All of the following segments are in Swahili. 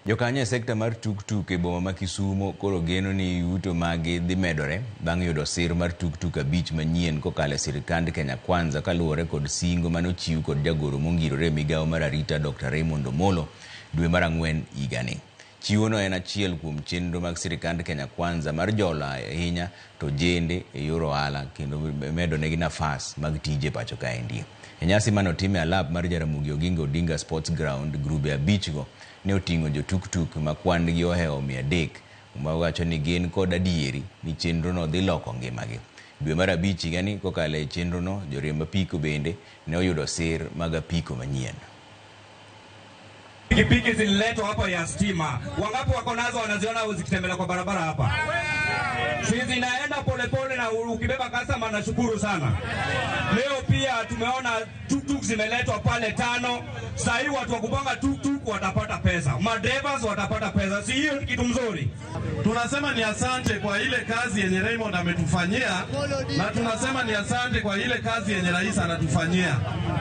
Jokanye sekta mar tuk-tuk e boma ma Kisumo koro geno ni yuto magi dhi medore bang' yudo sir mar tuk-tuk 5 manyien kokalo sirikand Kenya Kwanza kaluwore kod singo manochiw kod jagoro mongirore migawo mar arita Dr. Raymond Omolo dwe mar 4 higani. Chiwono en achiel kuom chenro mag sirikand Kenya Kwanza mar jolo ahinya to jende e yor ohala kendo medo negi nafas mag tije pacho kaendi. E nyasi manotime alap mar Jaramogi Oginga Odinga Sports Ground, grube 5 go ne oting'o jo tuk-tuk ma kwan gi ohewo 300 wacho ni gin kod adieri ni chenro no dhi loko ngimagi. Dwe mar 5 higani kokalo e chenro no, joriemb apiko bende ne oyudo sir mag apiko manyien. Pikipiki zililetwa hapa ya stima. Wangapi wako nazo wanaziona zikitembea kwa barabara hapa? Hizi zinaenda polepole na ukibeba customer nashukuru sana. Leo pia tumeona tuk-tuk zimeletwa pale 5. Sasa hivi watu wa kupanga tuk-tuk watapata pesa. Madrivers watapata pesa. Si hiyo ni kitu mzuri? Tunasema ni asante kwa ile kazi yenye Raymond ametufanyia, na tunasema ni asante kwa ile kazi yenye rais anatufanyia.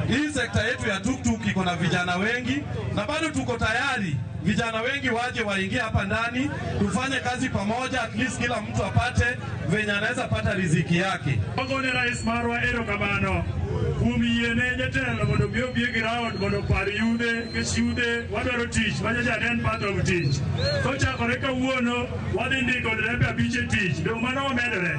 Hii sekta yetu ya tuk-tuk iko na vijana wengi na bado tuko tayari vijana wengi waje waingie hapa ndani tufanye kazi pamoja, at least kila mtu apate venye anaweza pata riziki yake. Ngone rais marwa erokamano kumiene jatelo mondo biyo ground mondo par yude keshude wadwaro tich majaden part of tich kochakore kawuono wadhi ndiko drepe 5 tich do mano omedore.